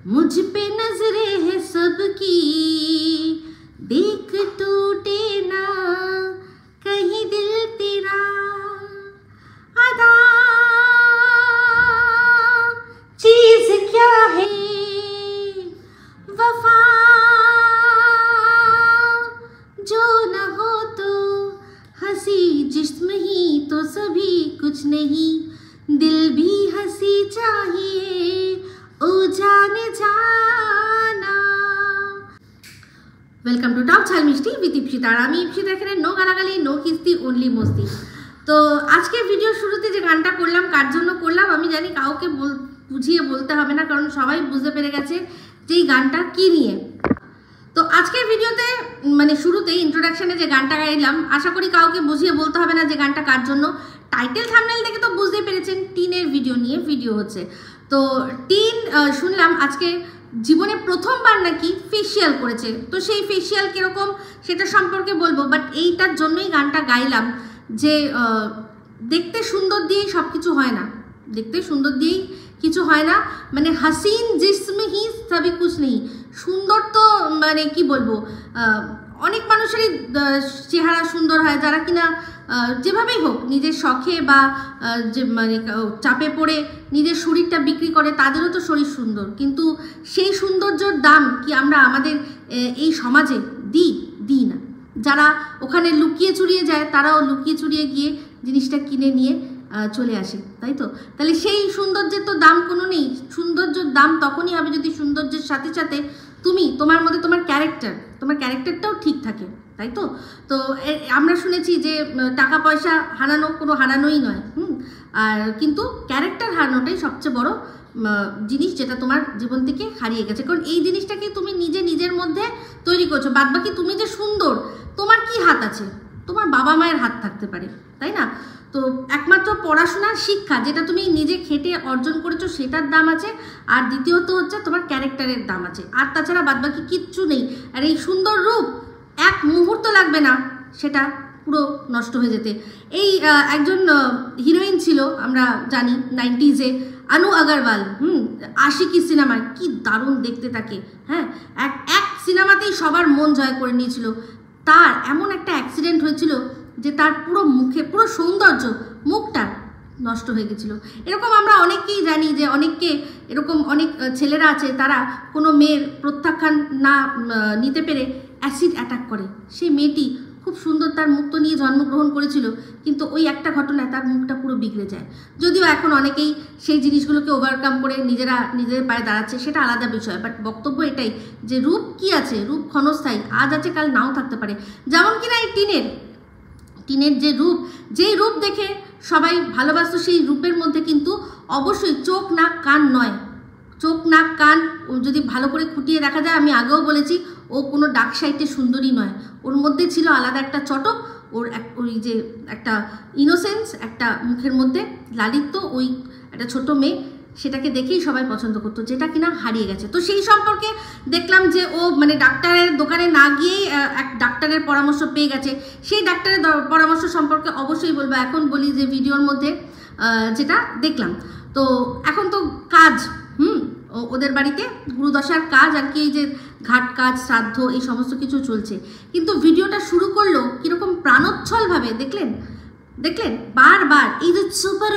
मुझ पे नजरें है सबकी, देख टूटे ना कहीं दिल तेरा, अदा चीज क्या है वफा, जो न हो तो हंसी जिस्म ही तो सभी कुछ नहीं, दिल भी हंसी चाहिए ओ जाने जाना। वेलकम टू टॉक झाल मिष्टी विद इप्सिता। আর আমি ইপসিতা, এখানে নো গালাগালি, নো কিস্তি, অনলি মস্তি। তো আজকে ভিডিও শুরুতে যে গানটা করলাম কার জন্য করলাম আমি জানি, কাউকে বুঝিয়ে বলতে হবে না, কারণ সবাই বুঝতে পেরে গেছে যে এই গানটা কি নিয়ে। তো আজকের ভিডিওতে মানে শুরুতেই ইন্ট্রোডাকশনে যে গানটা গাইলাম, আশা করি কাউকে বুঝিয়ে বলতে হবে না যে গানটা কার জন্য। টাইটেল থাম্বনেল দেখে তো বুঝতেই পেরেছেন টিনের ভিডিও নিয়ে ভিডিও হচ্ছে। তো টিন শুনলাম আজকে জীবনে প্রথমবার নাকি ফেসিয়াল করেছে, তো সেই ফেসিয়াল কীরকম সেটা সম্পর্কে বলবো, বাট এইটার জন্যই গানটা গাইলাম যে দেখতে সুন্দর দিয়েই সব কিছু হয় না, দেখতে সুন্দর দিয়েই কিছু হয় না, মানে হাসিন জিস্ম হি সবই কুছ নেই। সুন্দর তো মানে কি বলবো, অনেক মানুষেরই চেহারা সুন্দর হয়, যারা কিনা যেভাবেই হোক নিজের শখে বা যে মানে চাপে পড়ে নিজের শরীরটা বিক্রি করে, তাদেরও তো শরীর সুন্দর, কিন্তু সেই সৌন্দর্যর দাম কি আমরা আমাদের এই সমাজে দিই না। যারা ওখানে লুকিয়ে চুরিয়ে যায় তারাও লুকিয়ে চুরিয়ে গিয়ে জিনিসটা কিনে নিয়ে চলে আসে, তাই তো? তাহলে সেই সৌন্দর্যের তো দাম কোনো নেই। সৌন্দর্যের দাম তখনই হবে যদি সৌন্দর্যের সাথে সাথে তোমার মধ্যে তোমার ক্যারেক্টারটাও ঠিক থাকে, তাই তো? তো আমরা শুনেছি যে টাকা পয়সা হারানো কোনো হারানোই নয়, আর কিন্তু ক্যারেক্টার হারানোটাই সবচেয়ে বড় জিনিস, যেটা তোমার জীবন থেকে হারিয়ে গেছে। কারণ এই জিনিসটাকে তুমি নিজের মধ্যে তৈরি করছো। বাদবাকি তুমি যে সুন্দর, তোমার কি হাত আছে? তোমার বাবা মায়ের হাত থাকতে পারে, তাই না? তো একমাত্র পড়াশোনার শিক্ষা যেটা তুমি নিজে খেটে অর্জন করেছো সেটার দাম আছে, আর দ্বিতীয়ত হচ্ছে তোমার ক্যারেক্টারের দাম আছে, আর তাছাড়া বাদবাকি কিচ্ছু নেই। আর এই সুন্দর রূপ এক মুহূর্ত লাগবে না সেটা পুরো নষ্ট হয়ে যেতে। এই একজন হিরোইন ছিল, আমরা জানি 90s আনু আগরওয়াল, আশিকি সিনেমায় কি দারুণ দেখতে তাকে, হ্যাঁ, এক সিনেমাতেই সবার মন জয় করে নিয়েছিল। তার এমন একটা অ্যাক্সিডেন্ট হয়েছিল যে তার পুরো মুখে পুরো সৌন্দর্য, মুখটা নষ্ট হয়ে গেছিলো। এরকম আমরা অনেককেই জানি যে এরকম অনেক ছেলেরা আছে, তারা কোনো মেয়ের প্রত্যাখ্যান না নিতে পেরে অ্যাসিড অ্যাটাক করে। সেই মেয়েটি খুব সুন্দর তার মুক্ত নিয়ে জন্মগ্রহণ করেছিল, কিন্তু ওই একটা ঘটনায় তার মুখটা পুরো বিগড়ে যায়। যদিও এখন অনেকেই সেই জিনিসগুলোকে ওভারকাম করে নিজেদের পায়ে দাঁড়াচ্ছে, সেটা আলাদা বিষয়, বাট বক্তব্য এটাই যে রূপ কি আছে, রূপ ক্ষণস্থায়ী, আজ আছে কাল নাও থাকতে পারে। যেমন কিনা এই টিনের যেই রূপ দেখে সবাই ভালোবাসতো, সেই রূপের মধ্যে কিন্তু অবশ্যই চোখ নাক কান নয়। চোখ নাক কান যদি ভালো করে খুঁটিয়ে দেখা যায়, আমি আগেও বলেছি, ও কোনো ডার্ক সাইডে সুন্দরী নয়, ওর মধ্যে ছিল আলাদা একটা চটক, ওই যে একটা ইনোসেন্স, একটা মুখের মধ্যে লালিত্য, ওই একটা ছোট মেয়ে, সেটাকে দেখেই সবাই পছন্দ করতো, যেটা কিনা হারিয়ে গেছে। তো সেই সম্পর্কে দেখলাম যে ও মানে ডাক্তারের দোকানে না গিয়েই এক ডাক্তারের পরামর্শ পেয়ে গেছে। সেই ডাক্তারের পরামর্শ সম্পর্কে অবশ্যই বলবো, এখন বলি যে ভিডিওর মধ্যে যেটা দেখলাম। তো এখন তো কাজ, ওদের বাড়িতে গুরুদশার কাজ, আর কি এই যে ঘাট কাজ, শ্রাদ্ধ, এই সমস্ত কিছু চলছে। কিন্তু ভিডিওটা শুরু করলো কিরকম প্রাণোচ্ছলভাবে, দেখলেন বারবার এই যে সুপার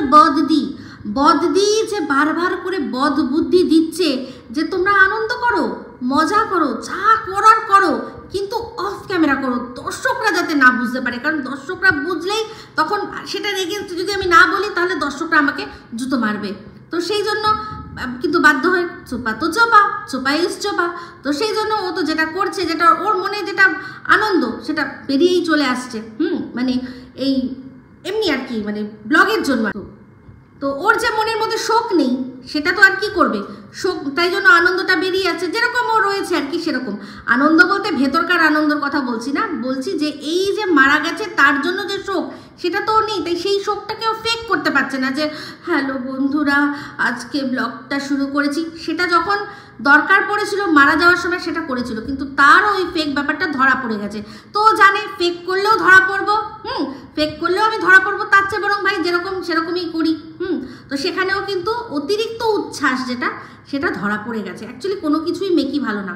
বদদি যে বারবার করে বদ বুদ্ধি দিচ্ছে যে তোমরা আনন্দ করো, মজা করো, যা করার করো, কিন্তু অফ ক্যামেরা করো, দর্শকরা যাতে না বুঝতে পারে। কারণ দর্শকরা বুঝলেই তখন সেটার এগেইনস্ট যদি আমি না বলি, তাহলে দর্শকরা আমাকে জুতো মারবে। তো সেই জন্য কিন্তু বাধ্য হয়ে চোপা ইস চোপা। তো সেই জন্য ও তো যেটা করছে, যেটা ওর মনে যেটা আনন্দ, সেটা বেরিয়েই চলে আসছে, মানে এই এমনি আর কি, মানে ব্লগের জন্য। তো ওর যে মনের মধ্যে শোক নেই, সেটা তো আর কি করবে, শোক, তাই জন্য আনন্দটা বেরিয়ে আছে, যেরকম ও রয়েছে আর কি সেরকম। আনন্দ বলতে ভেতরকার আনন্দের কথা বলছি না, বলছি যে এই যে মারা গেছে তার জন্য যে শোক, সেটা তো নেই, তাই সেই শোকটাকেও ফেক করতে পারছে না যে হ্যালো বন্ধুরা আজকে ব্লগটা শুরু করেছি। সেটা যখন দরকার পড়েছিল মারা যাওয়ার সময় সেটা করেছিল, কিন্তু তার ওই ফেক ব্যাপারটা ধরা পড়ে গেছে। তো জানে ফেক করলেও ধরা পড়বো, ফেক করলেও আমি ধরা পড়বো, তার চেয়ে বরং ভাই যেরকম সেরকমই করি। তো সেখানেও কিন্তু অতিরিক্ত অতিরিক্ত উচ্ছ্বাস সেটা ধরা পড়ে গেছে। অ্যাকচুয়ালি কোনো কিছুই মেকি ভালো না।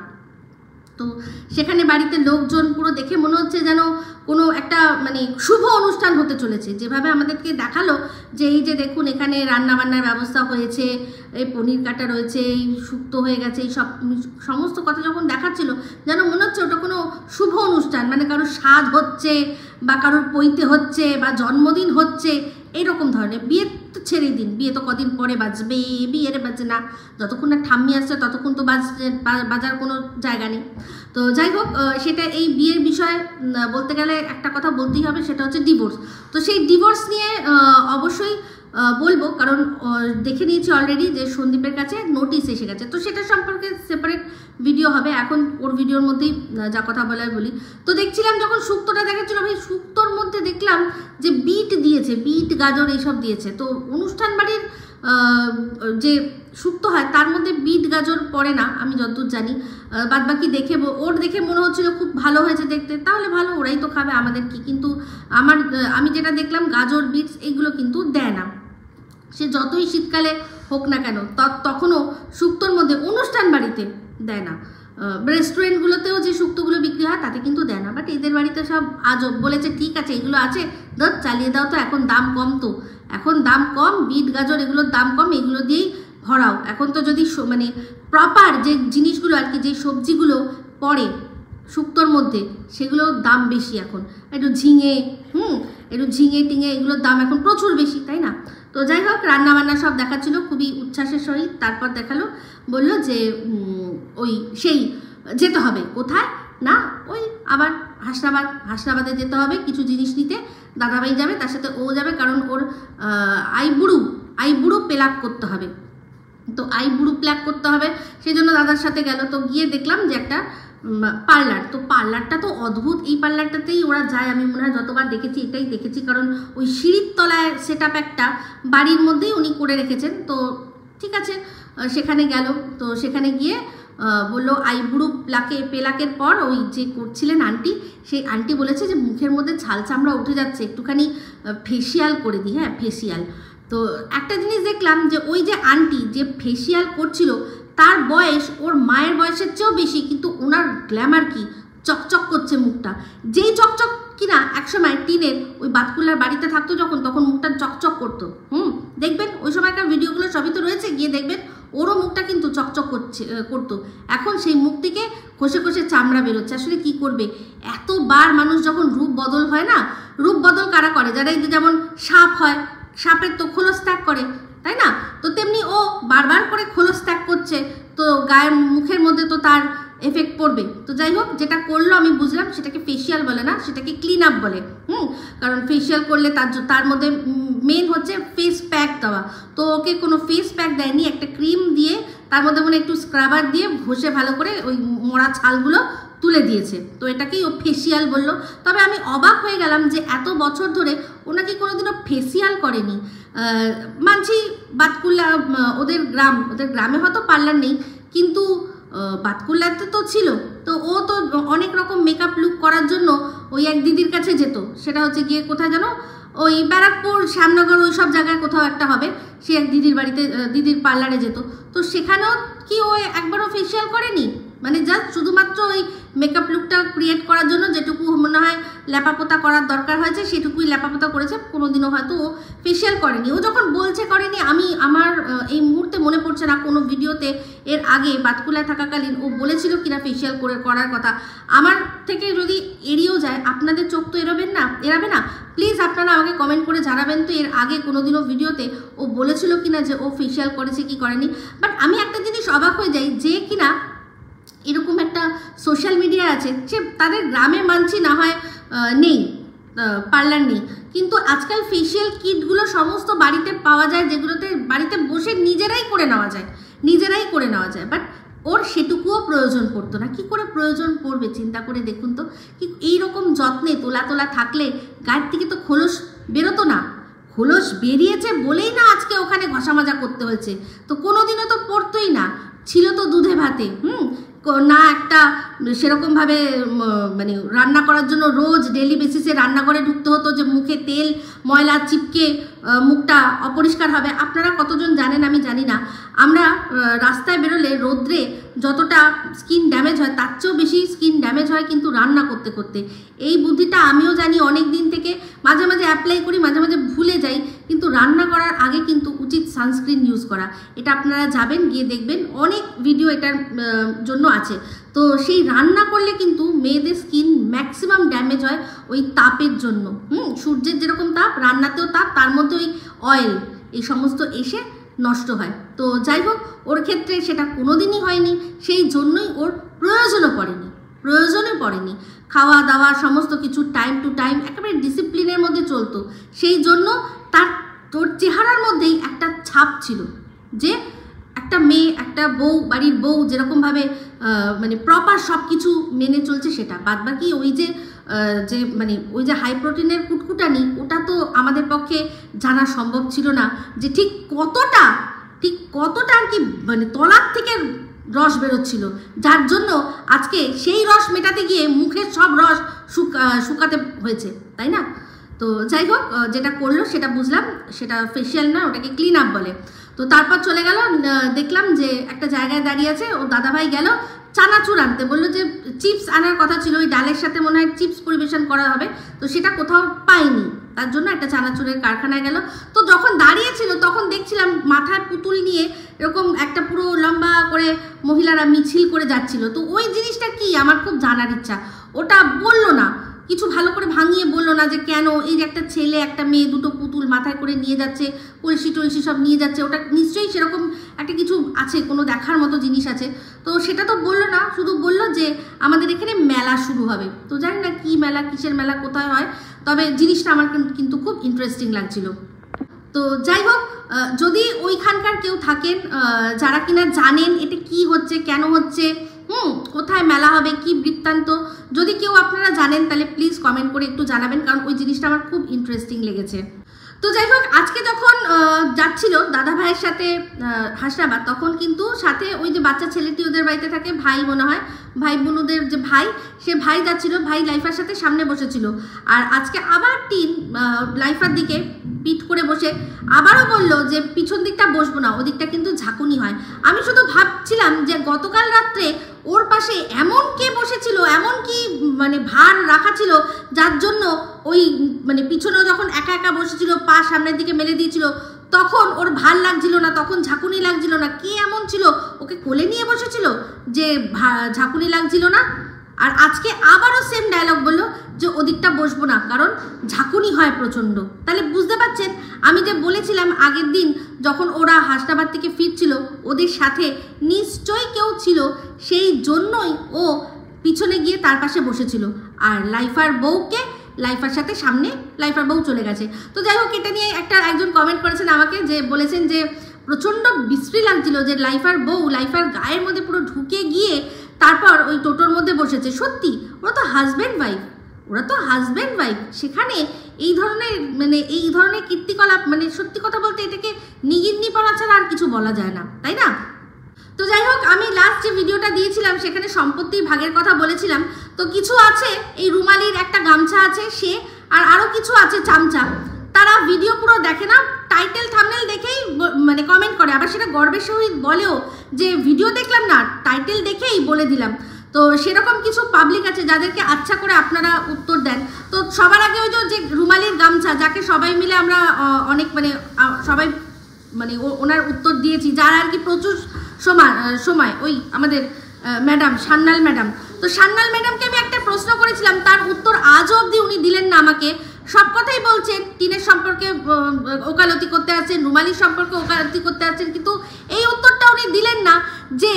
তো সেখানে বাড়িতে লোকজন পুরো দেখে মনে হচ্ছে যেন কোনো একটা মানে শুভ অনুষ্ঠান হতে চলেছে। যেভাবে আমাদেরকে দেখালো যে এই যে দেখুন এখানে রান্নাবান্নার ব্যবস্থা হয়েছে, এই পনির কাটা রয়েছে, এই শুক্তো হয়ে গেছে, এই সমস্ত কথা যখন দেখাচ্ছিল যেন মনে হচ্ছে ওটা কোনো শুভ অনুষ্ঠান, মানে কারোর স্বাদ হচ্ছে বা কারোর পৈতে হচ্ছে বা জন্মদিন হচ্ছে এইরকম ধরনের। বিয়ে তো ছেড়ে দিন, বিয়ে তো কদিন পরে বাজবে, বিয়ের বাজে না, যতক্ষণ না ঠাম্মি আসছে ততক্ষণ তো বাজার কোনো জায়গা নেই। তো যাই হোক, সেটা এই বিয়ের বিষয়ে বলতে গেলে একটা কথা বলতেই হবে, সেটা হচ্ছে ডিভোর্স। তো সেই ডিভোর্স নিয়ে অবশ্যই বলবো, কারণ দেখে নিয়েছি অলরেডি যে সন্দীপের কাছে নোটিশ এসে গেছে। তো সেটা সম্পর্কে সেপারেট ভিডিও হবে, এখন ওর ভিডিওর মধ্যেই যা কথা বলার বলি। তো দেখছিলাম যখন শুক্তোটা দেখাচ্ছিল, ভাই শুক্তোর মধ্যে দেখলাম যে বিট দিয়েছে, বিট গাজর এইসব দিয়েছে। তো অনুষ্ঠান বাড়ির যে শুক্তো হয় তার মধ্যে বিট গাজর পড়ে না আমি যতদূর জানি। বাদ বাকি দেখে ওর দেখে মনে হচ্ছিল খুব ভালো হয়েছে দেখতে, তাহলে ভালো, ওরাই তো খাবে, আমাদের কি। কিন্তু আমি যেটা দেখলাম গাজর বিটস এগুলো কিন্তু দেয় না, সে যতই শীতকালে হোক না কেন, তখনও শুক্তোর মধ্যে অনুষ্ঠান বাড়িতে দেয় না। রেস্টুরেন্টগুলোতেও যে শুক্তোগুলো বিক্রি হয় তাতে কিন্তু দেয় না, বাট এদের বাড়িতে সব আজব। বলেছে ঠিক আছে এগুলো আছে, ধর চালিয়ে দাও, তো এখন দাম কম, তো এখন দাম কম, বিট গাজর এগুলোর দাম কম, এগুলো দিয়েই ভরাও। এখন তো যদি মানে প্রপার যে জিনিসগুলো আর কি, যে সবজিগুলো পড়ে শুক্তোর মধ্যে সেগুলোর দাম বেশি এখন, একটু ঝিঙে একটু ঝিঙে টিঙে এগুলোর দাম এখন প্রচুর বেশি, তাই না? তো যাই হোক, রান্নাবান্না সব দেখাচ্ছিল খুবই উচ্ছ্বাসের সহিত। তারপর দেখালো, বললো যে ওই সেই যেতে হবে কোথায় না, ওই আবার হাসনাবাদে যেতে হবে কিছু জিনিস নিতে। দাদাভাই যাবে, তার সাথে ও যাবে, কারণ ওর আইবুড়ো প্লাক করতে হবে। তো আইবুড়ো প্লাক করতে হবে, সেই জন্য দাদার সাথে গেল। তো গিয়ে দেখলাম যে একটা পার্লার, তো পার্লারটা তো অদ্ভুত। এই পার্লারটাতেই ওরা যায়, আমি মনে হয় যতবার দেখেছি এটাই দেখেছি, কারণ ওই সিঁড়ির তলায় সেট আপ একটা বাড়ির মধ্যেই উনি করে রেখেছেন। তো ঠিক আছে, সেখানে গেল। তো সেখানে গিয়ে বললো আইবুড়ো পেলাকের পর ওই যে করছিলেন আন্টি, সেই আন্টি বলেছে যে মুখের মধ্যে ছাল চামড়া উঠে যাচ্ছে, একটুখানি ফেসিয়াল করে দিই। হ্যাঁ, ফেসিয়াল। তো একটা জিনিস দেখলাম যে ওই যে আন্টি যে ফেসিয়াল করছিল তার বয়স ওর মায়ের বয়সের চেয়েও বেশি, কিন্তু ওনার গ্ল্যামার কি, চকচক করছে মুখটা, যেই চকচক কিনা একসময় টিনের ওই বাতকুল্লার বাড়িতে থাকতো যখন, তখন মুখটা চকচক করতো। দেখবেন ওই সময়কার ভিডিওগুলো সবই তো রয়েছে, গিয়ে দেখবেন ওরও মুখটা কিন্তু চকচক করতো। এখন সেই মুখ থেকে খসে খসে চামড়া বেরোচ্ছে। আসলে কি করবে, এতবার মানুষ যখন রূপ বদল হয় না, রূপ বদল কারা করে, যারা এই যেমন সাপ হয়, সাপের তো খোলস ত্যাগ করে, তাই না? তো তেমনি ও বারবার করে খোলস ত্যাগ করছে, তো গায়ের মুখের মধ্যে তো তার এফেক্ট পড়বে। তো যাই হোক, যেটা করলো আমি বুঝলাম সেটাকে ফেসিয়াল বলে না, সেটাকে ক্লিন আপ বলে। কারণ ফেসিয়াল করলে তার মধ্যে মেন হচ্ছে ফেস প্যাক দেওয়া। তো ওকে কোনো ফেস প্যাক দেয়নি, একটা ক্রিম দিয়ে তার মধ্যে মনে একটু স্ক্রাবার দিয়ে ঘষে ভালো করে ওই মরা ছালগুলো তুলে দিয়েছে। তো এটাকেই ও ফেসিয়াল বললো। তবে আমি অবাক হয়ে গেলাম যে এত বছর ধরে ওনাকে কোনোদিনও ফেসিয়াল করেনি। মানছি বাতকুল্লা ওদের গ্রামে হয়তো পার্লার নেই, কিন্তু বাতকুল্লাতে তো ছিল। তো ও তো অনেক রকম মেকআপ লুক করার জন্য ওই এক দিদির কাছে যেত, সেটা হচ্ছে গিয়ে কোথায় যেন, ওই ব্যারাকপুর শ্যামনগর ওই সব জায়গায় কোথাও একটা হবে, সে এক দিদির বাড়িতে দিদির পার্লারে যেত। তো সেখানেও কি ও একবারও ফেসিয়াল করেনি, মানে জাস্ট শুধুমাত্র ওই মেকআপ লুকটা ক্রিয়েট করার জন্য যেটুকু মনে হয় ল্যাপাপোতা করার দরকার হয়েছে সেটুকুই ল্যাপাপোতা করেছে, কোনোদিনও হয়তো ও ফেসিয়াল করেনি। ও যখন বলছে করেনি, আমার এই মুহূর্তে মনে পড়ছে না কোনো ভিডিওতে এর আগে বাতকুলায় থাকাকালীন ও বলেছিল কিনা ফেসিয়াল করার কথা। আমার থেকে যদি এড়িয়েও যায়, আপনাদের চোখ তো এড়াবে না, প্লিজ আপনারা আমাকে কমেন্ট করে জানাবেন তো এর আগে কোনোদিনও ভিডিওতে ও বলেছিল কিনা যে ও ফেসিয়াল করেছে কি করেনি। বাট আমি একটা জিনিস অবাক হয়ে যাই, যে কিনা এরকম একটা সোশ্যাল মিডিয়া আছে, যে তাদের গ্রামে মানছি না হয় নেই, পার্লার নেই, কিন্তু আজকাল ফেসিয়াল কিটগুলো সমস্ত বাড়িতে পাওয়া যায়, যেগুলোতে বাড়িতে বসে নিজেরাই করে নেওয়া যায়। বাট ওর সেটুকুও প্রয়োজন পড়তো না। কি করে প্রয়োজন পড়বে চিন্তা করে দেখুন তো। কি এইরকম যত্নে তোলা থাকলে গায়ের থেকে তো খোলস বেরোতো না, খোলস বেরিয়েছে বলেই না আজকে ওখানে ঘষা মাজা করতে হয়েছে। তো কোনোদিনও তো পড়তোই না, ছিল তো দুধে ভাতে। না একটা সেরকমভাবে মানে রান্না করার জন্য রোজ ডেলি বেসিসে রান্নাঘরে ঢুকতে হতো, যে মুখে তেল ময়লা চিপকে মুখটা অপরিষ্কার হবে। আপনারা কতজন জানেন আমি জানি না, আমরা রাস্তায় বেরোলে রোদ্রে যতটা স্কিন ড্যামেজ হয় তার চেয়েও বেশি স্কিন ড্যামেজ হয় কিন্তু রান্না করতে করতে। এই বুদ্ধিটা আমিও জানি অনেক দিন থেকে, মাঝে মাঝে অ্যাপ্লাই করি, মাঝে মাঝে ভুলে যাই, কিন্তু রান্না করার আগে কিন্তু উচিত সানস্ক্রিন ইউজ করা। এটা আপনারা যাবেন, গিয়ে দেখবেন অনেক ভিডিও এটার জন্য আছে। তো সেই রান্না করলে কিন্তু মেয়েদের স্কিন ম্যাক্সিমাম ড্যামেজ হয় ওই তাপের জন্য। সূর্যের যেরকম তাপ, রান্নাতেও তাপ, তার মধ্যে ওই অয়েল এই সমস্ত এসে নষ্ট হয়। তো যাই হোক, ওর ক্ষেত্রে সেটা কোনোদিনই হয়নি, সেই জন্যই ওর প্রয়োজনও পড়েনি। খাওয়া দাওয়া সমস্ত কিছু টাইম টু টাইম একেবারে ডিসিপ্লিনের মধ্যে চলতো, সেই জন্য তোর চেহারার মধ্যেই একটা ছাপ ছিল যে একটা মেয়ে, একটা বউ, বাড়ির বউ যেরকমভাবে মানে প্রপার সব কিছু মেনে চলছে, সেটা বাদ বাকি ওই যে মানে ওই যে হাই প্রোটিনের কুটকুটানি, ওটা তো আমাদের পক্ষে জানা সম্ভব ছিল না যে ঠিক কতটা আর কি মানে তলার থেকে রস বেরোচ্ছিল, যার জন্য আজকে সেই রস মেটাতে গিয়ে মুখের সব রস শুকাতে হয়েছে, তাই না? তো যাই হোক, যেটা করলো সেটা বুঝলাম, সেটা ফেশিয়াল না, ওটাকে ক্লিন আপ বলে। তো তারপর চলে গেল, দেখলাম যে একটা জায়গায় দাঁড়িয়ে আছে, ও দাদাভাই গেল চানাচুর আনতে, বললো যে চিপস আনার কথা ছিল, ওই ডালের সাথে মনে হয় চিপস পরিবেশন করা হবে, তো সেটা কোথাও পাইনি, তার জন্য একটা চানাচুরের কারখানায় গেল। তো যখন দাঁড়িয়েছিল তখন দেখছিলাম মাথায় পুতুল নিয়ে এরকম একটা পুরো লম্বা করে মহিলারা মিছিল করে যাচ্ছিল। তো ওই জিনিসটা কি আমার খুব জানার ইচ্ছা। ওটা বললো না, কিছু ভালো করে ভাঙিয়ে বললো না যে কেন এই যে একটা ছেলে একটা মেয়ে দুটো পুতুল মাথায় করে নিয়ে যাচ্ছে, কলসি টলসি সব নিয়ে যাচ্ছে, ওটা নিশ্চয়ই সেরকম একটা কিছু আছে, কোনো দেখার মতো জিনিস আছে। তো সেটা তো বললো না, শুধু বললো যে আমাদের এখানে মেলা শুরু হবে। তো জানি না কি মেলা, কিসের মেলা, কোথায় হয়, তবে জিনিসটা আমার কিন্তু খুব ইন্টারেস্টিং লাগছিল। তো যাই হোক, যদি ওইখানকার কেউ থাকেন যারা কিনা জানেন এটা কি হচ্ছে, কেন হচ্ছে, কোথায় মেলা হবে, কি বৃত্তান্ত, যদি কেউ আপনারা জানেন তাহলে প্লিজ কমেন্ট করে একটু জানাবেন, কারণ ওই জিনিসটা আমার খুব ইন্টারেস্টিং লেগেছে। তো যাই হোক, আজকে যখন যাচ্ছিল দাদা ভাইয়ের সাথে হাসনাবাদ, তখন কিন্তু সাথে ওই যে বাচ্চা ছেলেটি ওদের বাড়িতে থাকে, ভাই মনে হয়, ভাই বোনদের যে ভাই, সে ভাই যাচ্ছিল, ভাই লাইফার সাথে সামনে বসেছিল। আর আজকে আবার টিন লাইফার দিকে পিঠ করে বসে আবারও বলল যে পিছন দিকটা বসবো না, ওদিকটা কিন্তু ঝাঁকুনি হয়। আমি শুধু ভাবছিলাম যে গতকাল রাত্রে ওর পাশে এমন কে বসেছিল, এমন কি মানে ভার রাখা ছিল, যার জন্য ওই মানে পিছনেও যখন একা একা বসেছিল, পা সামনের দিকে মেলে দিয়েছিল, তখন ওর ভাল লাগছিল না, তখন ঝাঁকুনি লাগছিল না। কে এমন ছিল ওকে কোলে নিয়ে বসেছিল যে ঝাঁকুনি লাগছিল না? আর আজকে আবারও সেম ডায়লগ বললো যে ওদিকটা বসবো না, কারণ ঝাঁকুনি হয় প্রচণ্ড। তাহলে বুঝতে পারছেন, আমি যে বলেছিলাম আগের দিন যখন ওরা হাসনাবাদ থেকে ফিরছিল, ওদের সাথে নিশ্চয়ই কেউ ছিল, সেই জন্যই ও পিছনে গিয়ে তার পাশে বসেছিল। আর লাইফার বউকে, লাইফার সাথে সামনে লাইফার বউ চলে গেছে। তো যাই হোক, এটা নিয়ে একজন কমেন্ট করেছেন আমাকে, যে বলেছেন যে প্রচণ্ড বিশ্রী লাগছিল যে লাইফার বউ লাইফার গায়ের মধ্যে পুরো ঢুকে গিয়ে তারপর ওই টোটোর মধ্যে বসেছে। সত্যি, ওরা তো হাজব্যান্ড ওয়াইফ, সেখানে এই ধরনের কীর্তিকলাপ, মানে সত্যি কথা বলতে এটাকে নিগিন্নি পড়া ছাড়া আর কিছু বলা যায় না, তাই না? তো যাই হোক, আমি লাস্ট যে ভিডিওটা দিয়েছিলাম সেখানে সম্পত্তির ভাগের কথা বলেছিলাম। তো কিছু আছে, এই রুমালির একটা গামছা আছে, সে আর আরও কিছু আছে চামচা, তারা ভিডিও পুরো দেখে না, টাইটেল থাম্বনেল দেখেই মানে কমেন্ট করে, আবার সেটা গর্বের সহিত বলেও যে ভিডিও দেখলাম না, টাইটেল দেখেই বলে দিলাম। তো সেরকম কিছু পাবলিক আছে যাদেরকে আচ্ছা করে আপনারা উত্তর দেন। তো সবার আগে ওই যে রুমালির গামছা, যাকে সবাই মিলে আমরা অনেক সবাই ওনার উত্তর দিয়েছি, যারা আর কি প্রচুর সময় ওই আমাদের ম্যাডাম সান্যাল ম্যাডাম। তো সান্যাল ম্যাডামকে আমি একটা প্রশ্ন করেছিলাম, তার উত্তর আজও অবধি উনি দিলেন না আমাকে। সব কথাই বলছেন, টিনের সম্পর্কে ওকালতি করতে আসছেন, রুমালির সম্পর্কে ওকালতি করতে আসছেন, কিন্তু এই উত্তরটা উনি দিলেন না যে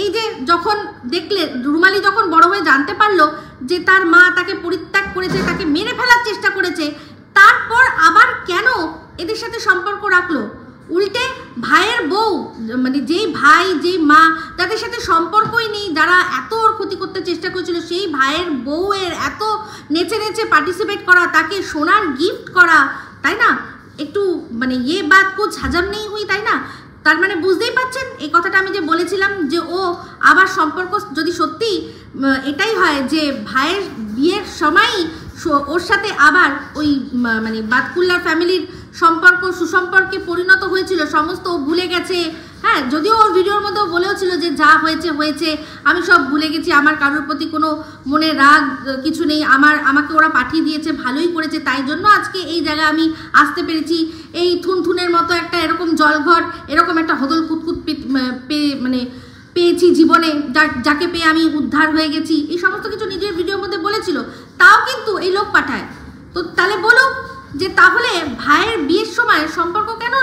এই যে যখন দেখলে রুমালি যখন বড় হয়ে জানতে পারলো যে তার মা তাকে পরিত্যাগ করেছে, তাকে মেরে ফেলার চেষ্টা করেছে, তারপর আবার কেন এদের সাথে সম্পর্ক রাখলো? উল্টে ভাইয়ের বউ, মানে যেই ভাই যেই মা তাদের সাথে সম্পর্কই নেই, যারা এত ওর ক্ষতি করতে চেষ্টা করেছিল, সেই ভাইয়ের বউয়ের এত নেচে নেচে পার্টিসিপেট করা, তাকে সোনার গিফট করা, তাই না? একটু মানে বাত কুছ হজম নেই হুই, তাই না? তার মানে বুঝতেই পারছেন এই কথাটা আমি যে বলেছিলাম যে ও আবার সম্পর্ক যদি সত্যি এটাই হয় যে ভাইয়ের বিয়ের সময়ই ওর সাথে আবার ওই মানে বাতকুল্লার ফ্যামিলির সম্পর্ক সুসম্পর্কে পরিণত হয়েছিল সমস্ত ভুলে গেছে। হ্যাঁ, যদিও ওর ভিডিওর মধ্যেও বলেছিল যে যা হয়েছে হয়েছে, আমি সব ভুলে গেছি, আমার কারোর প্রতি কোনো মনে রাগ কিছু নেই, আমাকে ওরা পাঠিয়ে দিয়েছে, ভালোই করেছে, তাই জন্য আজকে এই জায়গায় আমি আসতে পেরেছি। এই থুনথুনের মতো একটা এরকম জলঘর, এরকম একটা হদল কুতকুত মানে পেয়েছি জীবনে, যাকে পেয়ে আমি উদ্ধার হয়ে গেছি, এই সমস্ত কিছু নিজের ভিডিওর মধ্যে বলেছিল। তাও কিন্তু এই লোক পাঠায়। তো তাহলে বলো যে তাহলে ভাইয়ের বিয়ের সময় সম্পর্ক কেন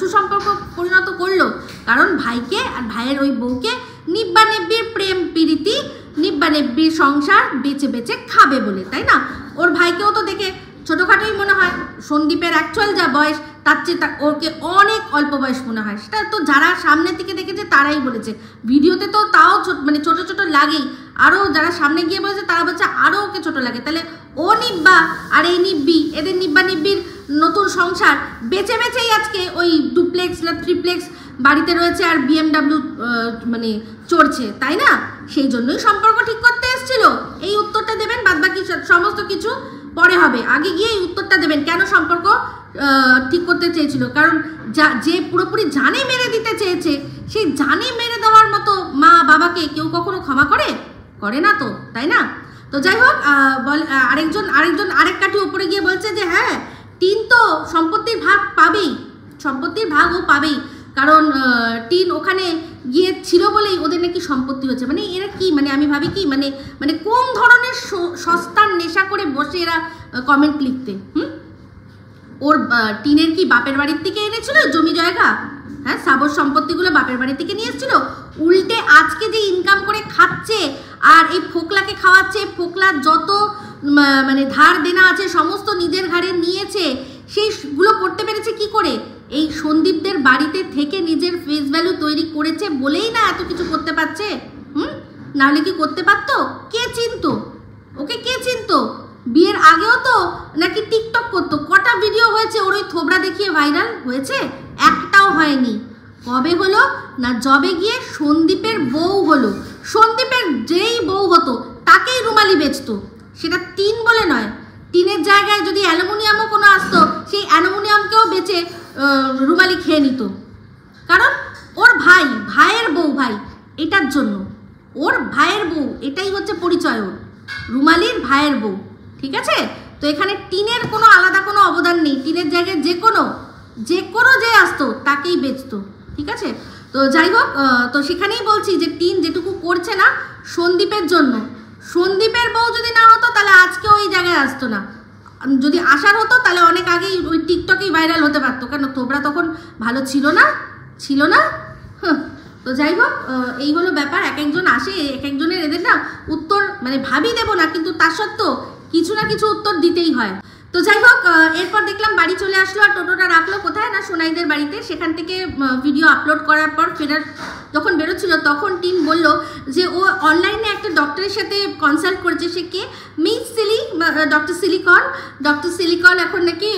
সুসম্পর্ক পরিণত করলো? কারণ ভাইকে আর ভাইয়ের ওই বউকে নিব্বানিব্বির প্রেম প্রীতি, নিব্বানিব্বির সংসার বেঁচে বেঁচে খাবে বলে, তাই না? ওর ভাইকেও তো দেখে ছোটোখাটোই মনে হয়, সন্দীপের অ্যাকচুয়াল যা বয়স তার চেয়ে ওকে অনেক অল্প বয়স মনে হয়। সেটা তো যারা সামনের থেকে দেখেছে তারাই বলেছে, ভিডিওতে তো তাও মানে ছোট ছোট লাগেই, আরও যারা সামনে গিয়ে বলেছে তারা বলছে আরও ওকে ছোট লাগে। তাহলে ও নিব্বা আর এই নিব্বি, এদের নিব্বা নিব্বির নতুন সংসার বেঁচে বেঁচেই আজকে ওই ডুপ্লেক্স না থ্রিপ্লেক্স বাড়িতে রয়েছে আর BMW মানে চড়ছে, তাই না? সেই জন্যই সম্পর্ক ঠিক করতে এসেছিল। এই উত্তরটা দেবেন, বাদবাকি সমস্ত কিছু পরে হবে, আগে গিয়ে এই উত্তরটা দেবেন কেন সম্পর্ক ঠিক করতে চেয়েছিল। কারণ যে পুরোপুরি জানে মেরে দিতে চেয়েছে, সেই জানে মেরে দেওয়ার মতো মা বাবাকে কেউ কখনো ক্ষমা করে না তো, তাই না? তো যাই হোক, আরেকজন আরেক কাঠি উপরে গিয়ে বলছে যে হ্যাঁ, টিন তো সম্পত্তির ভাগ পাবেই, সম্পত্তির ভাগ ও পাবেই, কারণ টিন ওখানে গিয়ে ছিল বলেই ওদের নাকি সম্পত্তি হচ্ছে। মানে এরা কি, মানে আমি ভাবি কি, মানে কোন ধরনের সস্তার নেশা করে বসে এরা কমেন্ট লিখতে। ওর টিনের কি বাপের বাড়ির থেকে এনেছিল জমি জায়গা? হ্যাঁ, সাবর সম্পত্তিগুলো বাপের বাড়ি থেকে নিয়ে এসেছিল। উল্টে আজকে যে ইনকাম করে খাচ্ছে আর এই ফোকলাকে খাওয়াচ্ছে, ফোকলার যত মানে ধার দেনা আছে সমস্ত নিজের ঘাড়ে নিয়েছে। সেইগুলো করতে পেরেছে কি করে? এই সন্দীপদের বাড়িতে থেকে নিজের ফেস ভ্যালু তৈরি করেছে বলেই না এত কিছু করতে পারছে। নাহলে কি করতে পারতো? কে চিনতো ওকে? কে চিনতো? বিয়ের আগেও তো নাকি টিকটক করতো। কটা ভিডিও হয়েছে ওর ওই থোবড়া দেখিয়ে ভাইরাল হয়েছে? একটাও হয়নি। কবে হলো না, জবে গিয়ে সন্দীপের বউ হলো। সন্দীপের যেই বউ হতো তাকেই রুমালি বেচতো, সেটা টিন বলে নয়। টিনের জায়গায় যদি অ্যালুমিনিয়ামও কোনো আসতো, সেই অ্যালুমিনিয়ামকেও বেচে রুমালি খেয়ে নিত। কারণ ওর ভাইয়ের বউ, এটার জন্য ওর ভাইয়ের বউ, এটাই হচ্ছে পরিচয় ওর, রুমালির ভাইয়ের বউ। ঠিক আছে? তো এখানে টিনের কোনো আলাদা কোনো অবদান নেই। টিনের জায়গায় যে কোনো যে আসতো তাকেই বেচতো। ঠিক আছে? তো যাই হোক, তো সেখানেই বলছি যে টিন যেটুকু করছে না সন্দীপের জন্য। সন্দীপের বউ যদি না হতো তাহলে আজকে ওই জায়গায় আসতো না। যদি আসার হতো তাহলে অনেক আগেই ওই টিকটকেই ভাইরাল হতে পারতো, কারণ তোমরা তখন ভালো ছিল না। তো যাই হোক, এই হলো ব্যাপার। এক একজন আসে, এক একজনের এদের না উত্তর মানে ভাবি দেবো না, কিন্তু তার সত্ত্বেও কিছু না কিছু উত্তর দিতেই হয়। তো যাই হোক, এরপর দেখলাম বাড়ি চলে আসলো আর টোটোটা রাখলো কোথায় না সোনাইদের বাড়িতে। সেখান থেকে ভিডিও আপলোড করার পর যখন বেরোচ্ছিল তখন টিম বলল যে ও অনলাইনে একটা ডক্টরের সাথে কনসাল্ট করেছে। সে কে? ডক্টর সিলিকন এখন নাকি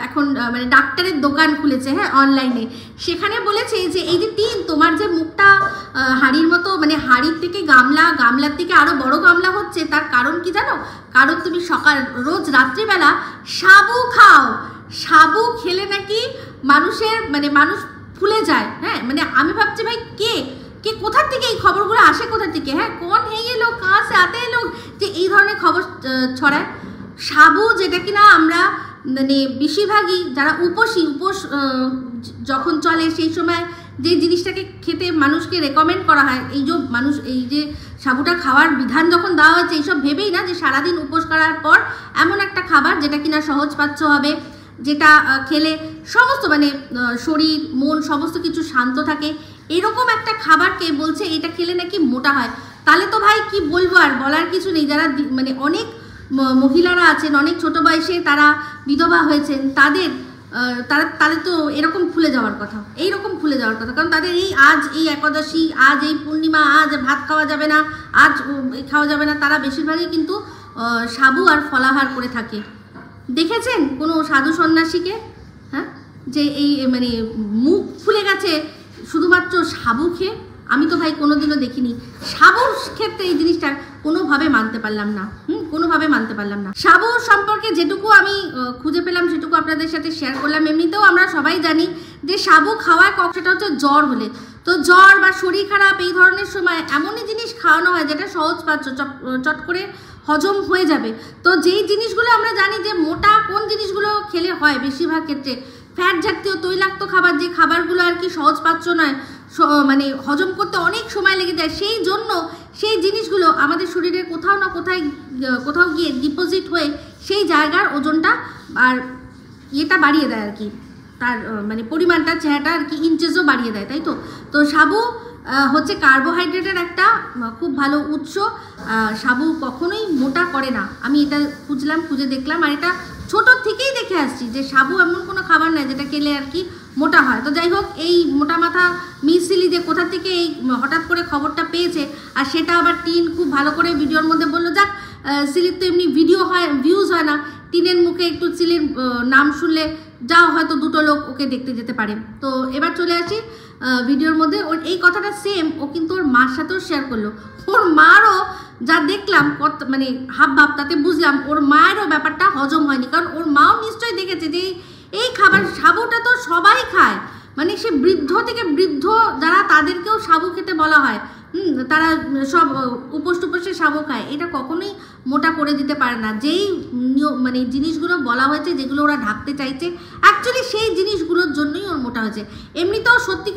এখন মানে ডাক্তারের দোকান খুলেছে, হ্যাঁ, অনলাইনে। সেখানে বলেছে যে এই যে টিন, তোমার যে মুখটা হাড়ির মতো, মানে হাড়ির থেকে গামলার থেকে আরো বড় গামলা হচ্ছে, তার কারণ কি জানো? কারণ তুমি রোজ রাত্রিবেলা সাবু খাও। সাবু খেলে নাকি মানুষ ফুলে যায়। হ্যাঁ, মানে আমি ভাবছি ভাই কে কোথা থেকে এই খবরগুলো আসে, কোথা থেকে? হ্যাঁ, কোন এই লোক কাহা সে আতে লোক যে এই ধরনের খবর ছড়ায়। সাবু, যেটা কিনা আমরা মানে বেশিরভাগই যারা উপোস যখন চলে সেই সময় যে জিনিসটাকে খেতে মানুষকে রেকমেন্ড করা হয়, এই যে সাবুটা খাওয়ার বিধান যখন দেওয়া হয়েছে, এইসব ভেবেই না যে সারাদিন উপোস করার পর এমন একটা খাবার যেটা কিনা সহজপাচ্য হবে, যেটা খেলে সমস্ত মানে শরীর মন সমস্ত কিছু শান্ত থাকে, এরকম একটা খাবারকে বলছে এটা খেলে নাকি মোটা হয়। তাহলে তো ভাই কি বলবো, আর বলার কিছু নেই। যারা মানে অনেক মহিলারা আছেন অনেক ছোট বয়সে, তারা বিধবা হয়েছেন, তাদের তো এরকম ফুলে যাওয়ার কথা, কারণ তাদের আজ এই একাদশী, আজ এই পূর্ণিমা, আজ ভাত খাওয়া যাবে না, আজ খাওয়া যাবে না, তারা বেশিরভাগই কিন্তু সাবু আর ফলাহার করে থাকে। দেখেছেন কোনো সাধু সন্ন্যাসীকে? হ্যাঁ, যে এই মানে মুখ ফুলে গেছে শুধুমাত্র সাবু খেয়ে? আমি তো ভাই কোনোদিনও দেখিনি। সাবুর ক্ষেত্রে এই জিনিসটা কোনোভাবে মানতে পারলাম না, কোনোভাবে মানতে পারলাম না। সাবু সম্পর্কে যেটুকু আমি খুঁজে পেলাম সেটুকু আপনাদের সাথে শেয়ার করলাম। এমনিতেও আমরা সবাই জানি যে সাবু খাওয়ায় সেটা হচ্ছে জ্বর হলে, তো জ্বর বা শরীর খারাপ এই ধরনের সময় এমনই জিনিস খাওয়ানো হয় যেটা সহজ পাচ্ছ, চট করে হজম হয়ে যাবে। তো যেই জিনিসগুলো আমরা জানি যে মোটা কোন জিনিসগুলো খেলে হয়, বেশিরভাগ ক্ষেত্রে ফ্যাট জাতীয় তৈলাক্ত খাবার, যে খাবারগুলো আর কি সহজ পাচ্ছ নয়, মানে হজম করতে অনেক সময় লেগে যায়, সেই জন্য সেই জিনিসগুলো আমাদের শরীরে কোথাও না কোথাও গিয়ে ডিপোজিট হয়ে সেই জায়গার ওজনটা আর ইয়েটা বাড়িয়ে দেয় আর কি, তার মানে পরিমাণটা, চেহারাটা আর কি ইঞ্চেসও বাড়িয়ে দেয়, তাই তো। তো সাবু হচ্ছে কার্বোহাইড্রেটের একটা খুব ভালো উৎস। সাবু কখনোই মোটা করে না, আমি এটা খুঁজে দেখলাম, আর এটা ছোটোর থেকেই দেখে আসছি যে সাবু এমন কোনো খাবার নয় যেটা খেলে আর কি মোটা হয়। তো যাই হোক, এই মোটা মাথা মিস সিলি যে কোথা থেকে এই হঠাৎ করে খবরটা পেয়েছে, আর সেটা আবার টিন খুব ভালো করে ভিডিওর মধ্যে বললো, যাক সিলির তো এমনি ভিউজ হয় না, টিনের মুখে একটু সিলির নাম শুনলে যাও হয়তো দুটো লোক ওকে দেখতে যেতে পারে। তো এবার চলে আসি ভিডিওর মধ্যে। ওর এই কথাটা সেম ও কিন্তু ওর মার সাথেও শেয়ার করলো। ওর মারও যা দেখলাম মানে হাব ভাব, তাতে বুঝলাম ওর মায়েরও ব্যাপারটা হজম হয়নি, কারণ ওর মাও নিশ্চয়ই দেখেছে যে এই খাবার সাবুটা তো সবাই খায়, মানে সে বৃদ্ধ থেকে বৃদ্ধ যারা তাদেরকেও সাবু খেতে বলা হয়, তারা সব উপোস টুপোসে সাবু খায়, এটা কখনোই মোটা করে দিতে পারে না। যেই মানে জিনিসগুলো বলা হয়েছে, যেগুলো ওরা ঢাকতে চাইছে, অ্যাকচুয়ালি সেই জিনিসগুলোর জন্যই ওর মোটা হয়েছে। এমনিতেও সত্যি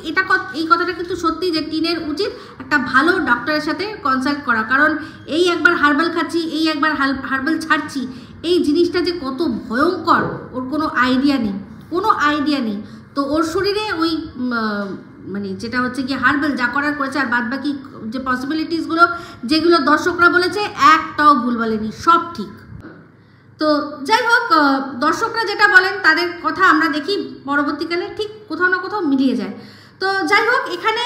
এই কথাটা কিন্তু সত্যি যে টিনের উচিত একটা ভালো ডক্টরের সাথে কনসাল্ট করা, কারণ এই একবার হার্বাল খাচ্ছি, এই একবার হার্বাল ছাড়ছি, এই জিনিসটা যে কত ভয়ঙ্কর ওর কোনো আইডিয়া নেই। তো ওর শরীরে ওই মানে যেটা হচ্ছে কি হার্বাল যা করার করেছে, আর বাদ বাকি যে পসিবিলিটিসগুলো যেগুলো দর্শকরা বলেছে একটাও ভুল বলেনি, সব ঠিক। তো যাই হোক, দর্শকরা যেটা বলেন তাদের কথা আমরা দেখি পরবর্তীকালে ঠিক কোথাও না কোথাও মিলিয়ে যায়। তো যাই হোক, এখানে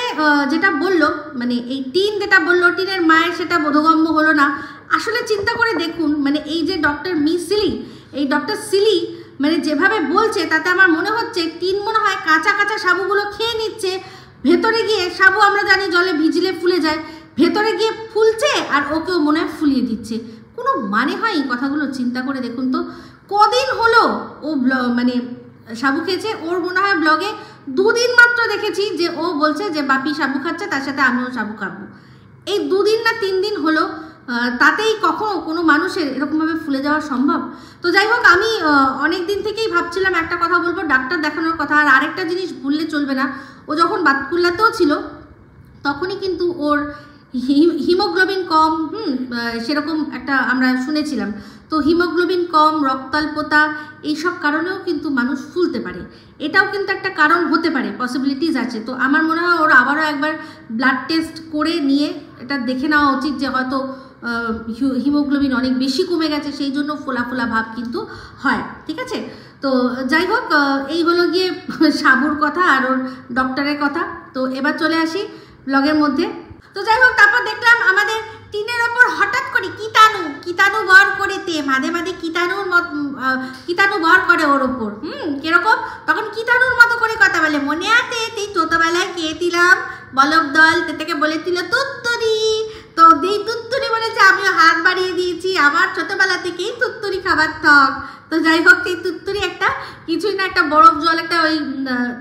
যেটা বললো, মানে এই টিন যেটা বললো, টিনের মায়ের সেটা বোধগম্য হলো না। আসলে চিন্তা করে দেখুন, মানে এই যে ডক্টর মিস সিলি, এই ডক্টর সিলি মানে যেভাবে বলছে, তাতে আমার মনে হচ্ছে টিন মনে হয় কাঁচা সাবুগুলো খেয়ে নিচ্ছে, ভেতরে গিয়ে সাবু আমরা জানি জলে ভিজলে ফুলে যায়, ভেতরে গিয়ে ফুলছে আর ওকেও মনে হয় ফুলিয়ে দিচ্ছে। কোনো মানে হয় এই কথাগুলো? চিন্তা করে দেখুন তো, কদিন হলো ও মানে সাবু খেয়েছে। ওর মনে হয় ব্লগে 2 দিন মাত্র দেখেছি যে ও বলছে যে বাপি সাবু খাচ্ছে, তার সাথে আমিও সাবু খাবো। এই 2 দিন না 3 দিন হলো, তাতেই কখনো কোনো মানুষের এরকমভাবে ফুলে যাওয়া সম্ভব? তো যাই হোক, আমি অনেক দিন থেকেই ভাবছিলাম একটা কথা বলবো, ডাক্তার দেখানোর কথা। আর আরেকটা জিনিস ভুললে চলবে না, ও যখন বাতকুল্লাতেও ছিল তখনই কিন্তু ওর হিমোগ্লোবিন কম, সেরকম একটা আমরা শুনেছিলাম। তো হিমোগ্লোবিন কম, রক্তাল্পতা, এইসব কারণেও কিন্তু মানুষ ফুলতে পারে, এটাও কিন্তু একটা কারণ হতে পারে, পসিবিলিটিস আছে। তো আমার মনে হয় ওর আবারও একবার ব্লাড টেস্ট করে নিয়ে এটা দেখে নেওয়া উচিত যে হয়তো হিমোগ্লোবিন অনেক বেশি কমে গেছে, সেই জন্য ফোলা ভাব কিন্তু হয়, ঠিক আছে। তো যাই হোক, এই হলো গিয়ে সাবুর কথা আর ওর ডক্টরের কথা। তো এবার চলে আসি ব্লগের মধ্যে। তো যাই হোক, তারপর দেখলাম আমাদের টিনের ওপর হঠাৎ করে কিতানু ভর করেতে মাঝে কিতানু ভর করে ওর ওপর, কিরকম তখন কিতানুর মতো করে কথা বলে, মনে আছে তুই ছোটবেলায় খেয়েছিলাম বলক দল, থেকে বলেছিল তুত্তুরি, তো এই তুত্তুরি বলেছে, আমিও হাত বাড়িয়ে দিয়েছি, আমার ছোটবেলা থেকেই তুত্তুরি খাবার থক। তো যাই হোক, এই তুত্তুরি একটা কিছুই না, একটা বরফ জল, একটা ওই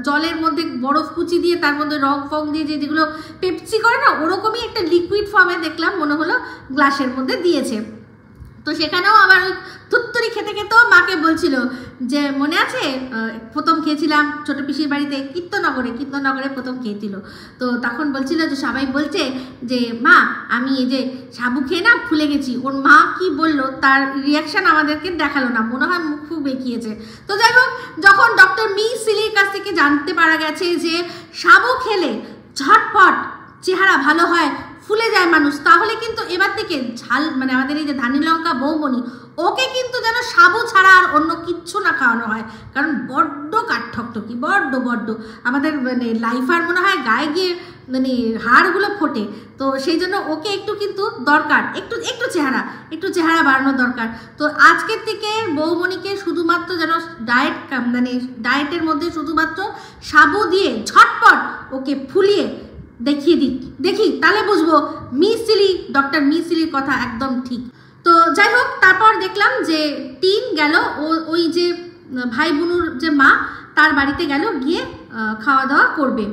জলের মধ্যে বরফ কুচি দিয়ে তার মধ্যে রং ফং দিয়ে যেগুলো পেপসি করে না, ওরকমই একটা লিকুইড ফর্মে দেখলাম, মনে হলো গ্লাসের মধ্যে দিয়েছে। তো সেখানেও আবার ওই তুত্তুরি খেতে খেতেও মাকে বলছিল যে মনে আছে প্রথম খেয়েছিলাম ছোট পিসির বাড়িতে কীর্তননগরে প্রথম খেয়েছিল। তো তখন বলছিল যে সবাই বলছে যে মা আমি এই যে সাবু খেয়ে না ফুলে গেছি। ওর মা কি বলল তার রিয়াকশান আমাদেরকে দেখালো না, মনে হয় মুখ খুব বেঁকিয়েছে। তো যাই হোক, যখন ডক্টর মিস সিলির কাছ থেকে জানতে পারা গেছে যে সাবু খেলে ঝটপট চেহারা ভালো হয়, ফুলে যায় মানুষ, তাহলে কিন্তু এবার থেকে ঝাল মানে আমাদের এই যে ধানি লঙ্কা বৌমনি, ওকে কিন্তু যেন সাবু ছাড়া আর অন্য কিচ্ছু না খাওয়ানো হয়, কারণ বড্ড কাঠঠকটকি, বড্ড আমাদের মানে লাইফার মনে হয় গায়ে গিয়ে মানে হাড়গুলো ফোটে। তো সেই জন্য ওকে একটু কিন্তু দরকার, একটু চেহারা বাড়ানো দরকার। তো আজকের থেকে বৌমনিকে শুধুমাত্র যেন ডায়েটের মধ্যে শুধুমাত্র সাবু দিয়ে ঝটপট ওকে ফুলিয়ে দেখিয়ে দিক, দেখি তাহলে বুঝবো মিসিলি, ডক্টর মিসিলির কথা একদম ঠিক। তো যাই হোক, তারপর দেখলাম যে টিন গেল ওই যে ভাই বোনুর যে মা তার বাড়িতে গেল, গিয়ে খাওয়া দাওয়া করবে।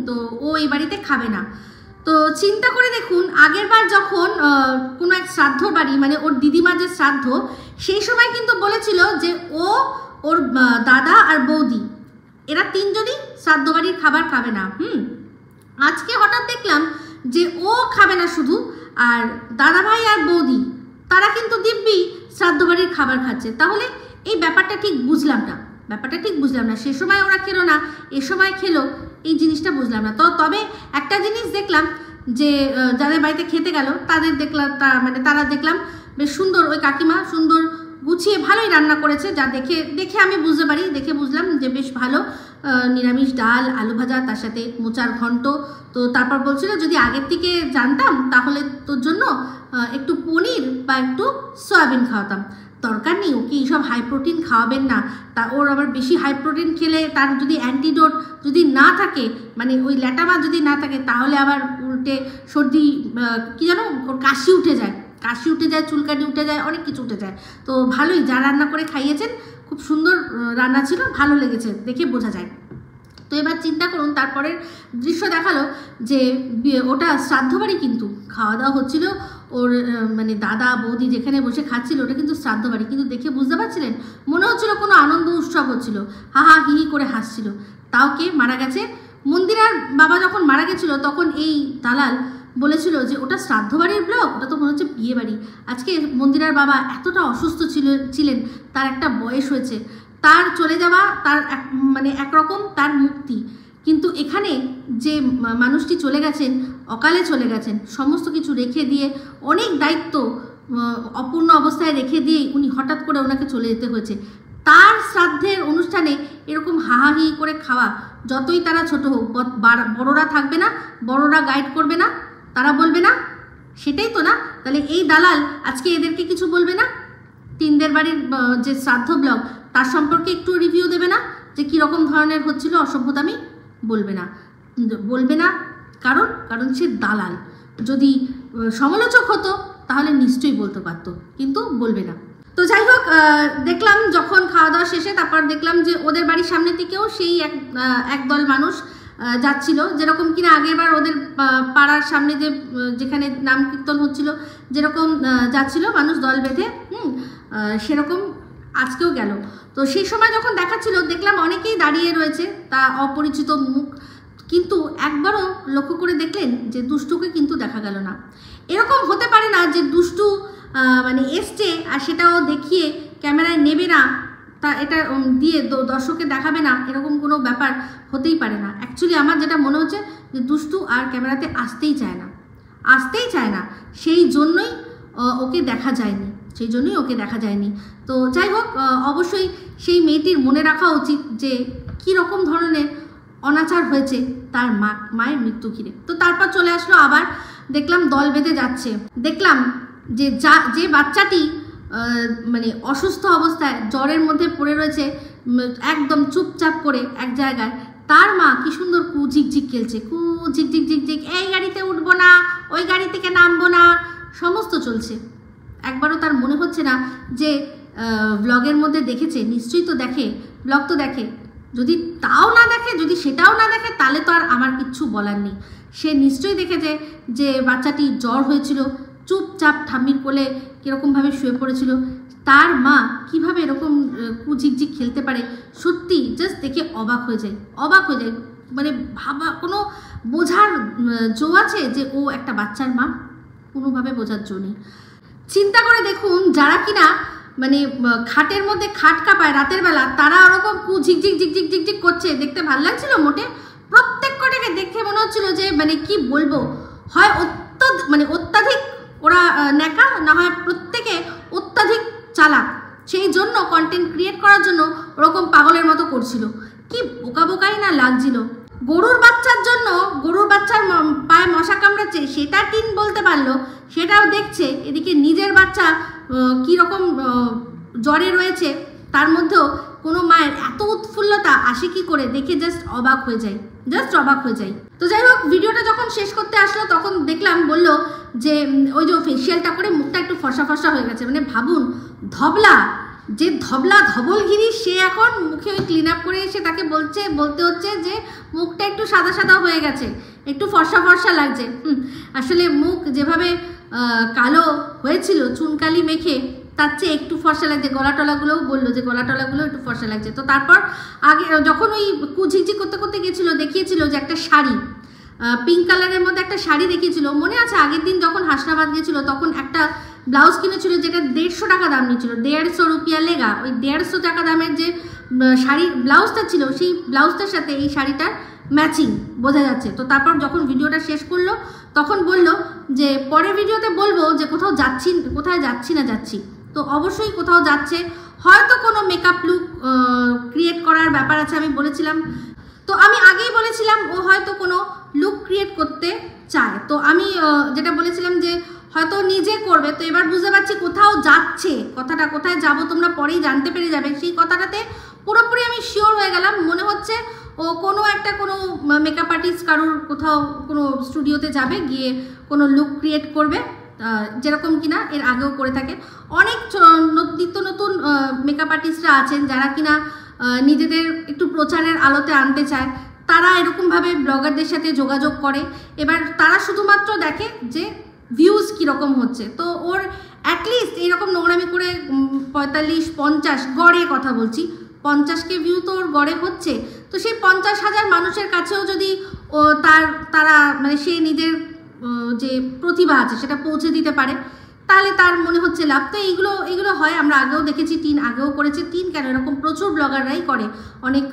তো ও এই বাড়িতে খাবে না। তো চিন্তা করে দেখুন, আগের বার যখন কোনো এক শ্রাদ্ধ বাড়ি, মানে ওর দিদিমার যে শ্রাদ্ধ, সেই সময় কিন্তু বলেছিল যে ও, ওর দাদা আর বৌদি, এরা তিনজনই শ্রাদ্ধ বাড়ির খাবার খাবে না। আজকে হঠাৎ দেখলাম যে ও খাবে না শুধু, আর দাদা ভাই আর বৌদি তারা কিন্তু দিব্যি শ্রাদ্ধ বাড়ির খাবার খাচ্ছে। তাহলে এই ব্যাপারটা ঠিক বুঝলাম না, সে সময় ওরা খেলো না, এ সময় খেলো, এই জিনিসটা বুঝলাম না। তবে একটা জিনিস দেখলাম যে যাদের বাড়িতে খেতে গেল তাদের দেখলাম, তারা দেখলাম বেশ সুন্দর, ওই কাকিমা সুন্দর গুছিয়ে ভালোই রান্না করেছে, যা দেখে আমি বুঝতে পারি, দেখে বুঝলাম যে বেশ ভালো নিরামিষ ডাল, আলু ভাজা, তার সাথে মোচার ঘন্ট। তো তারপর বলছিল যদি আগের থেকে জানতাম তাহলে তোর জন্য একটু পনির বা একটু সয়াবিন খাওয়াতাম। দরকার নেই, ওকে এইসব হাই প্রোটিন খাওয়াবেন না। তা ওর আবার বেশি হাই প্রোটিন খেলে তার যদি অ্যান্টিডোট যদি না থাকে, মানে ওই ল্যাটামা যদি না থাকে, তাহলে আবার উল্টে সর্দি, কি জানো, ওর কাশি উঠে যায়, চুলকানি উঠে যায়, অনেক কিছু উঠে যায়। তো ভালোই, যা রান্না করে খাইয়েছেন খুব সুন্দর রান্না ছিল, ভালো লেগেছে, দেখে বোঝা যায়। তো এবার চিন্তা করুন, তারপরের দৃশ্য দেখালো যে ওটা শ্রাদ্ধ বাড়ি, কিন্তু খাওয়া দাওয়া হচ্ছিল, ওর মানে দাদা বৌদি যেখানে বসে খাচ্ছিল ওটা কিন্তু শ্রাদ্ধ বাড়ি। কিন্তু দেখে বুঝতে পারছিলেন, মনে হচ্ছিল কোনো আনন্দ উৎসব হচ্ছিল, হা হা হি হি করে হাসছিল। তাও কে মারা গেছে? মন্দিরার বাবা যখন মারা গেছিল তখন এই দালাল বলেছিল যে ওটা শ্রাদ্ধ বাড়ির ব্লগ, ওটা তো মনে হচ্ছে বিয়ে বাড়ি। আজকে মন্দিরার বাবা এতটা অসুস্থ ছিলেন, তার একটা বয়স হয়েছে, তার চলে যাওয়া তার মানে একরকম তার মুক্তি। কিন্তু এখানে যে মানুষটি চলে গেছেন, অকালে চলে গেছেন, সমস্ত কিছু রেখে দিয়ে, অনেক দায়িত্ব অপূর্ণ অবস্থায় রেখে দিয়ে উনি হঠাৎ করে ওনাকে চলে যেতে হয়েছে। তার শ্রাদ্ধের অনুষ্ঠানে এরকম হাহাহি করে খাওয়া, যতই তারা ছোট হোক, বড়রা থাকবে না, বড়রা গাইড করবে না, তারা বলবে না, সেটাই তো না। তাহলে এই দালাল আজকে এদেরকে কিছু বলবে না? তিনদের বাড়ির যে শ্রাদ্ধ ব্লগ, তার সম্পর্কে একটু রিভিউ দেবে না, যে কীরকম ধরনের হচ্ছিল অসভ্যতামি? বলবে না, কারণ সে দালাল। যদি সমালোচক হতো তাহলে নিশ্চয়ই বলতে পারতো, কিন্তু বলবে না। তো যাই হোক, দেখলাম যখন খাওয়া দাওয়া শেষে, তারপর দেখলাম যে ওদের বাড়ির সামনে থেকেও সেই একদল মানুষ যাচ্ছিল, যেরকম কিনা আগেরবার ওদের পাড়ার সামনে যেখানে নাম কীর্তন হচ্ছিল যেরকম যাচ্ছিল মানুষ দল বেঁধে, সেরকম আজকেও গেল। তো সেই সময় যখন দেখাচ্ছিল দেখলাম অনেকেই দাঁড়িয়ে রয়েছে, তা অপরিচিত মুখ, কিন্তু একবারও লক্ষ্য করে দেখলেন যে দুষ্টুকে কিন্তু দেখা গেল না। এরকম হতে পারে না যে দুষ্টু মানে এসছে আর সেটাও দেখিয়ে ক্যামেরায় নেবে না, তা এটা দিয়ে দর্শককে দেখাবে না, এরকম কোনো ব্যাপার হতেই পারে না। অ্যাকচুয়ালি আমার যেটা মনে হচ্ছে যে দুষ্টু আর ক্যামেরাতে আসতেই চায় না, সেই জন্যই ওকে দেখা যায়নি। তো যাই হোক, অবশ্যই সেই মেয়েটির মনে রাখা উচিত যে কী রকম ধরনের অনাচার হয়েছে তার মায়ের মৃত্যু ঘিরে। তো তারপর চলে আসলো, আবার দেখলাম দল বেঁধে যাচ্ছে। দেখলাম যে বাচ্চাটি মানে অসুস্থ অবস্থায় জ্বরের মধ্যে পড়ে রয়েছে, একদম চুপচাপ করে এক জায়গায়, তার মা কি সুন্দর ঝিকঝিক খেলছে, ঝিকঝিক, এই গাড়িতে উঠবো না, ওই গাড়ি থেকে নামবো না, সমস্ত চলছে। একবারও তার মনে হচ্ছে না যে ব্লগের মধ্যে দেখেছে, নিশ্চয়ই তো দেখে, ব্লগ তো দেখে, যদি সেটাও না দেখে তাহলে তো আর আমার কিচ্ছু বলার নেই। সে নিশ্চয়ই দেখেছে যে বাচ্চাটি জ্বর হয়েছিল, চুপচাপ ঠাম্মির কোলে কীরকমভাবে শুয়ে পড়েছিল, তার মা কিভাবে এরকম কুঝিকঝিক খেলতে পারে, সত্যি জাস্ট দেখে অবাক হয়ে যায়। মানে ভাবা, কোনো বোঝার জো আছে যে ও একটা বাচ্চার মা? কোনোভাবে বোঝার জো নেই। চিন্তা করে দেখুন, যারা কিনা মানে খাটের মধ্যে খাট কাঁপায় রাতের বেলা, তারা ওরকম ঝিকঝিক করছে, দেখতে ভালো লাগছিল মোটে? প্রত্যেক কটাকে দেখে মনে হচ্ছিল যে মানে কি বলবো, হয় অত্যাধিক ওরা ন্যাকা, না হয় প্রত্যেকে অত্যাধিক চালাক, সেই জন্য কন্টেন্ট ক্রিয়েট করার জন্য ওরকম পাগলের মতো করছিল। কি বোকাই না লাগছিল। গরুর বাচ্চার পায়ে মশা কামড়াচ্ছে, সেটা টিন বলতে পারলো, সেটাও দেখছে। এদিকে নিজের বাচ্চা কীরকম জ্বরে রয়েছে, তার মধ্যেও কোনো মায়ের এত উৎফুল্লতা আসে কি করে, দেখে জাস্ট অবাক হয়ে যায়। জাস্ট অবাক হয়ে যাই। তো যাই হোক, ভিডিওটা যখন শেষ করতে আসলো তখন দেখলাম বললো যে ওই যে ফেসিয়ালটা করে মুখটা একটু ফর্সা ফর্সা হয়ে গেছে। মানে ভাবুন, ধবলা ধবলগিরি সে এখন মুখে ওই ক্লিন আপ করে এসে তাকে বলতে হচ্ছে যে মুখটা একটু সাদা সাদা হয়ে গেছে, একটু ফর্সা ফর্সা লাগছে। আসলে মুখ যেভাবে কালো হয়েছিল চুনকালি মেখে, তার চেয়ে একটু ফর্সা লাগছে। গলাটলাগুলোও বললো যে গলাটলাগুলো একটু ফর্সা লাগছে। তো তারপর আগে যখন ওই ঝিকঝিক করতে করতে গেছিলো, দেখিয়েছিল যে একটা শাড়ি, পিঙ্ক কালারের মধ্যে একটা শাড়ি দেখিয়েছিল। মনে আছে আগের দিন যখন হাসনাবাদ গেছিলো তখন একটা ব্লাউজ কিনেছিল যেটা 150 টাকা দাম নিয়েছিল, 150 রুপিয়া লেগা। ওই 150 টাকা দামের যে শাড়ির ব্লাউজটা ছিল, সেই ব্লাউজটার সাথে এই শাড়িটার ম্যাচিং বোঝা যাচ্ছে। তো তারপর যখন ভিডিওটা শেষ করলো তখন বলল যে পরের ভিডিওতে বলবো যে কোথায় যাচ্ছি। তো অবশ্যই কোথাও যাচ্ছে, হয়তো কোনো মেকআপ লুক ক্রিয়েট করার ব্যাপার আছে। আমি বলেছিলাম, তো আমি আগেই বলেছিলাম ও হয়তো কোনো লুক ক্রিয়েট করতে চায়। তো আমি যেটা বলেছিলাম যে হয়তো নিজে করবে। তো এবার বুঝতে পারছি কোথাও যাচ্ছে, কথাটা কোথায় যাব তোমরা পরেই জানতে পেরে যাবে। সেই কথাটাতে পুরোপুরি আমি শিওর হয়ে গেলাম। মনে হচ্ছে ও কোনো মেকআপ আর্টিস্ট কারোর কোথাও কোনো স্টুডিওতে যাবে, গিয়ে কোনো লুক ক্রিয়েট করবে, যেরকম কিনা এর আগেও করে থাকে। অনেক নিত্য নতুন মেকআপ আর্টিস্টরা আছেন যারা কিনা নিজেদের একটু প্রচারের আলোতে আনতে চায়। তারা এরকমভাবে ব্লগারদের সাথে যোগাযোগ করে। এবার তারা শুধুমাত্র দেখে যে ভিউজ কীরকম হচ্ছে। তো ওর অ্যাটলিস্ট এইরকম নোংরামি করে 45-50 গড়ে কথা বলছি, 50K ভিউ তো ওর গড়ে হচ্ছে। তো সেই 50,000 মানুষের কাছেও যদি ও তারা মানে সে নিজের যে প্রতিভা আছে সেটা পৌঁছে দিতে পারে, তাহলে তার মনে হচ্ছে লাভ। তো এইগুলো হয়, আমরা আগেও দেখেছি, টিন আগেও করেছে। টিন কেন, এরকম প্রচুর ব্লগাররাই করে অনেক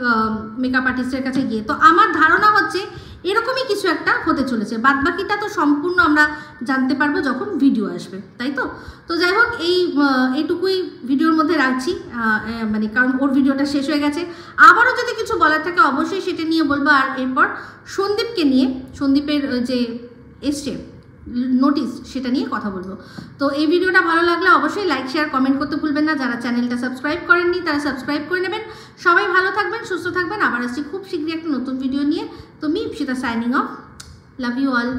মেকআপ আর্টিস্টের কাছে গিয়ে। তো আমার ধারণা হচ্ছে এরকমই কিছু একটা হতে চলেছে। বাদবাকিটা তো সম্পূর্ণ আমরা জানতে পারবো যখন ভিডিও আসবে, তাই তো। তো যাই হোক, এইটুকুই ভিডিওর মধ্যে রাখছি, মানে কারণ ওর ভিডিওটা শেষ হয়ে গেছে। আবারও যদি কিছু বলার থাকে অবশ্যই সেটা নিয়ে বলবো। আর এরপর সন্দীপের যে এসছে নোটিস, সেটা নিয়ে কথা বলবো। তো এই ভিডিওটা ভালো লাগলে অবশ্যই লাইক, শেয়ার, কমেন্ট করতে ভুলবেন না। যারা চ্যানেলটা সাবস্ক্রাইব করেননি তারা সাবস্ক্রাইব করে নেবেন। সবাই ভালো থাকবেন, সুস্থ থাকবেন। আবার আসছি খুব শীঘ্রই একটা নতুন ভিডিও নিয়ে। তো me Ipsita signing off. Love you all.